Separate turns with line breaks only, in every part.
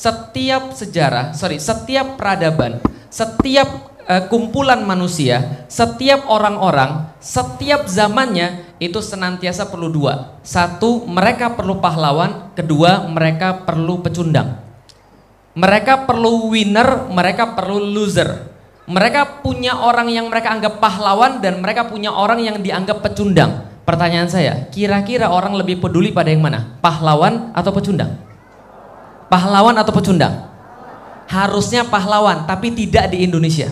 setiap peradaban, setiap kumpulan manusia, setiap orang-orang, setiap zamannya itu senantiasa perlu dua. Satu, mereka perlu pahlawan. Kedua, mereka perlu pecundang. Mereka perlu winner, mereka perlu loser. Mereka punya orang yang mereka anggap pahlawan dan mereka punya orang yang dianggap pecundang. Pertanyaan saya, kira-kira orang lebih peduli pada yang mana? Pahlawan atau pecundang? Pahlawan atau pecundang? Harusnya pahlawan, tapi tidak di Indonesia.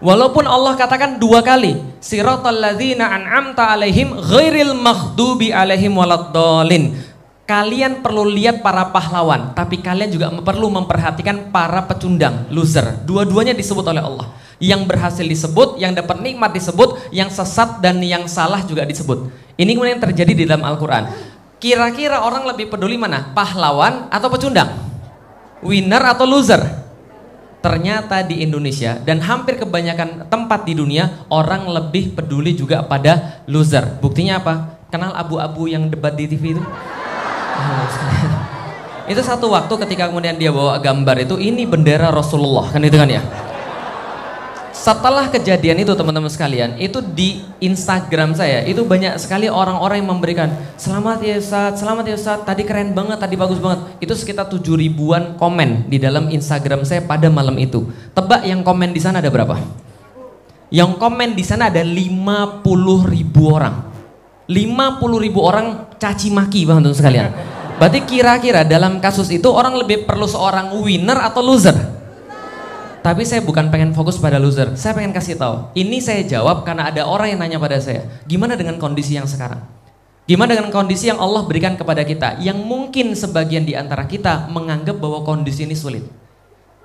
Walaupun Allah katakan dua kali, siratal ladzina an'amta alaihim ghairil maghdubi alaihim waladdallin. Kalian perlu lihat para pahlawan, tapi kalian juga perlu memperhatikan para pecundang, loser. Dua-duanya disebut oleh Allah. Yang berhasil disebut, yang dapat nikmat disebut, yang sesat dan yang salah juga disebut. Ini kemudian yang terjadi di dalam Al-Quran. Kira-kira orang lebih peduli mana? Pahlawan atau pecundang? Winner atau loser? Ternyata di Indonesia dan hampir kebanyakan tempat di dunia, orang lebih peduli juga pada loser. Buktinya apa? Kenal abu-abu yang debat di TV itu? Itu satu waktu ketika kemudian dia bawa gambar itu, ini bendera Rasulullah, kan itu kan ya. Setelah kejadian itu teman-teman sekalian, itu di Instagram saya itu banyak sekali orang-orang yang memberikan selamat ya Ustaz, tadi keren banget, tadi bagus banget. Itu sekitar 7.000-an komen di dalam Instagram saya pada malam itu. Tebak yang komen di sana ada berapa? Yang komen di sana ada 50.000 orang. 50.000 orang caci maki teman-teman sekalian. Berarti kira-kira dalam kasus itu orang lebih perlu seorang winner atau loser? Tapi saya bukan pengen fokus pada loser. Saya pengen kasih tahu. Ini saya jawab karena ada orang yang nanya pada saya, gimana dengan kondisi yang sekarang? Gimana dengan kondisi yang Allah berikan kepada kita? Yang mungkin sebagian di antara kita menganggap bahwa kondisi ini sulit.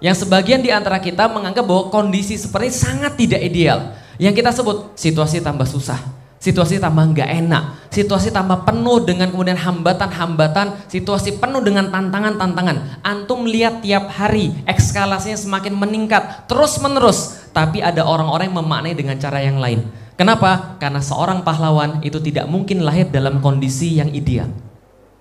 Yang sebagian di antara kita menganggap bahwa kondisi seperti ini sangat tidak ideal. Yang kita sebut situasi tambah susah. Situasi tambah nggak enak, situasi tambah penuh dengan kemudian hambatan-hambatan, situasi penuh dengan tantangan-tantangan. Antum lihat tiap hari eskalasinya semakin meningkat terus menerus, tapi ada orang-orang yang memaknai dengan cara yang lain. Kenapa? Karena seorang pahlawan itu tidak mungkin lahir dalam kondisi yang ideal.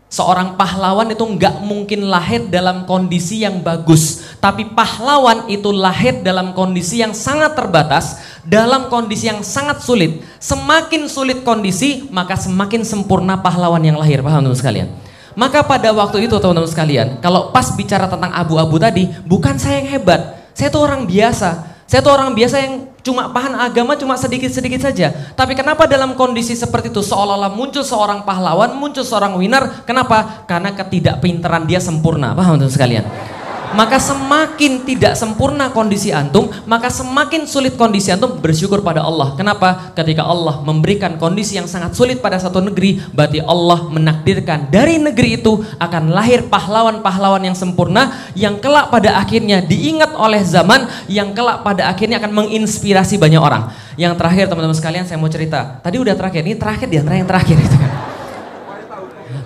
Seorang pahlawan itu nggak mungkin lahir dalam kondisi yang bagus, tapi pahlawan itu lahir dalam kondisi yang sangat terbatas, dalam kondisi yang sangat sulit. Semakin sulit kondisi, maka semakin sempurna pahlawan yang lahir. Paham teman-teman sekalian? Maka pada waktu itu teman-teman sekalian, kalau pas bicara tentang abu-abu tadi, bukan saya yang hebat, saya tuh orang biasa. Saya tuh orang biasa yang cuma paham agama cuma sedikit-sedikit saja. Tapi kenapa dalam kondisi seperti itu seolah-olah muncul seorang pahlawan, muncul seorang winner? Kenapa? Karena ketidakpintaran dia sempurna. Paham teman-teman sekalian? Maka semakin tidak sempurna kondisi antum, maka semakin sulit kondisi antum, bersyukur pada Allah. Kenapa? Ketika Allah memberikan kondisi yang sangat sulit pada satu negeri, berarti Allah menakdirkan dari negeri itu akan lahir pahlawan-pahlawan yang sempurna, yang kelak pada akhirnya diingat oleh zaman, yang kelak pada akhirnya akan menginspirasi banyak orang. Yang terakhir teman-teman sekalian, saya mau cerita. Tadi udah terakhir, ini terakhir di antara yang terakhir itu kan.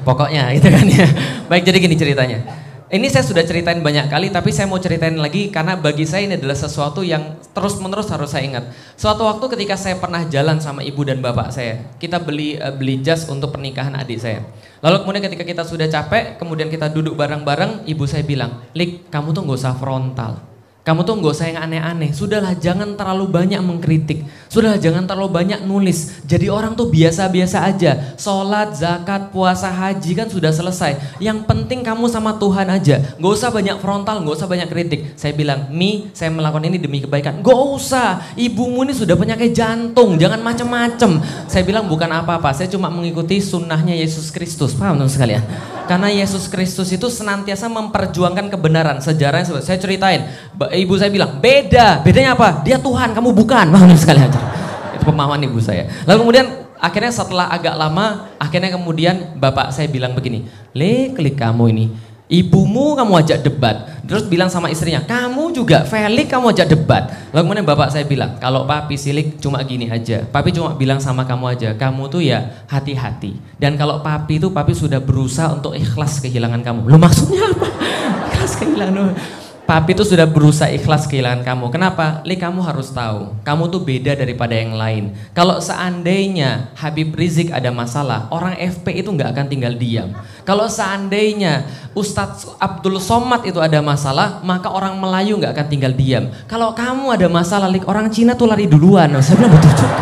Pokoknya itu kan ya. Baik, jadi gini ceritanya. Ini saya sudah ceritain banyak kali, tapi saya mau ceritain lagi karena bagi saya ini adalah sesuatu yang terus-menerus harus saya ingat. Suatu waktu ketika saya pernah jalan sama ibu dan bapak saya, kita beli jas untuk pernikahan adik saya. Lalu kemudian ketika kita sudah capek, kemudian kita duduk bareng-bareng, ibu saya bilang, "Lik, kamu tuh nggak usah frontal. Kamu tuh nggak usah yang aneh-aneh. Sudahlah, jangan terlalu banyak mengkritik. Sudahlah, jangan terlalu banyak nulis. Jadi orang tuh biasa-biasa aja. Sholat, zakat, puasa, haji kan sudah selesai. Yang penting kamu sama Tuhan aja. Nggak usah banyak frontal, nggak usah banyak kritik." Saya bilang, "Mi, saya melakukan ini demi kebaikan." "Nggak usah. Ibumu ini sudah penyakit jantung. Jangan macem-macem." Saya bilang, "Bukan apa-apa. Saya cuma mengikuti sunnahnya Yesus Kristus." Paham teman sekalian? Karena Yesus Kristus itu senantiasa memperjuangkan kebenaran. Sejarahnya saya ceritain. Ibu saya bilang, bedanya apa? Dia Tuhan, kamu bukan. Paham sekalian? Itu pemahaman ibu saya. Lalu kemudian akhirnya setelah agak lama, akhirnya kemudian bapak saya bilang begini, Klik kamu ini, ibumu kamu ajak debat, terus bilang sama istrinya, kamu juga Felix kamu ajak debat. Lalu kemudian bapak saya bilang, kalau papi silik cuma gini aja, papi cuma bilang sama kamu aja, kamu tuh ya hati-hati. Dan kalau papi itu, papi sudah berusaha untuk ikhlas kehilangan kamu. Loh maksudnya apa? Ikhlas kehilangan. Papi tuh sudah berusaha ikhlas kehilangan kamu. Kenapa? Li, kamu harus tahu, kamu tuh beda daripada yang lain. Kalau seandainya Habib Rizik ada masalah, orang FP itu nggak akan tinggal diam. Kalau seandainya Ustadz Abdul Somad itu ada masalah, maka orang Melayu nggak akan tinggal diam. Kalau kamu ada masalah, Li, orang Cina tuh lari duluan. Saya bilang betul juga.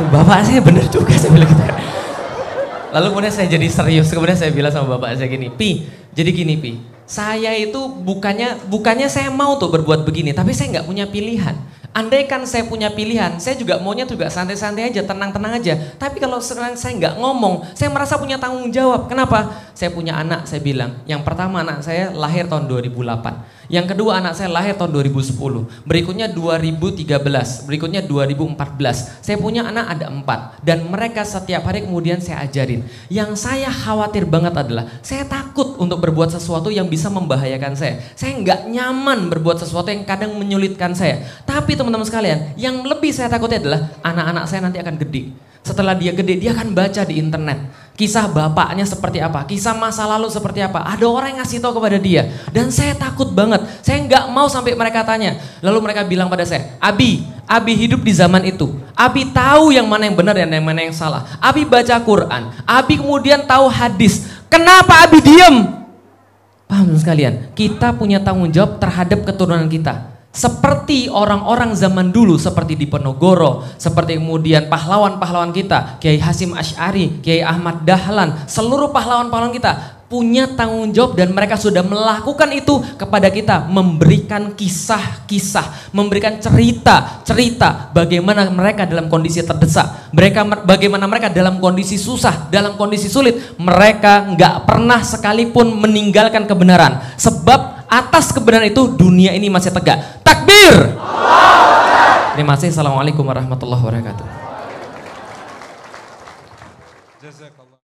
Bapak saya bener juga, saya bilang gitu. Lalu kemudian saya jadi serius, kemudian saya bilang sama bapak saya gini, Pi, jadi gini Pi. Saya itu bukannya saya mau tuh berbuat begini, tapi saya nggak punya pilihan. Andaikan saya punya pilihan, saya juga maunya juga santai-santai aja, tenang-tenang aja. Tapi kalau sekarang saya nggak ngomong, saya merasa punya tanggung jawab. Kenapa? Saya punya anak, saya bilang. Yang pertama anak saya lahir tahun 2008. Yang kedua anak saya lahir tahun 2010. Berikutnya 2013, berikutnya 2014. Saya punya anak ada 4. Dan mereka setiap hari kemudian saya ajarin. Yang saya khawatir banget adalah, saya takut untuk berbuat sesuatu yang bisa membahayakan saya. Saya nggak nyaman berbuat sesuatu yang kadang menyulitkan saya. Tapi teman-teman sekalian, yang lebih saya takuti adalah anak-anak saya nanti akan gede. Setelah dia gede, dia akan baca di internet kisah bapaknya seperti apa, kisah masa lalu seperti apa. Ada orang yang ngasih tahu kepada dia, dan saya takut banget. Saya nggak mau sampai mereka tanya. Lalu mereka bilang pada saya, Abi hidup di zaman itu. Abi tahu yang mana yang benar dan yang mana yang salah. Abi baca Quran. Abi kemudian tahu hadis. Kenapa Abi diem? Paham sekalian? Kita punya tanggung jawab terhadap keturunan kita. Seperti orang-orang zaman dulu, seperti Diponegoro, seperti kemudian pahlawan-pahlawan kita, Kiai Hasyim Asy'ari, Kiai Ahmad Dahlan, seluruh pahlawan-pahlawan kita punya tanggung jawab dan mereka sudah melakukan itu kepada kita, memberikan kisah-kisah, memberikan cerita-cerita bagaimana mereka dalam kondisi terdesak, bagaimana mereka dalam kondisi susah, dalam kondisi sulit, mereka nggak pernah sekalipun meninggalkan kebenaran, sebab atas kebenaran itu dunia ini masih tegak. Takbir! Terima kasih. Assalamualaikum warahmatullahi wabarakatuh.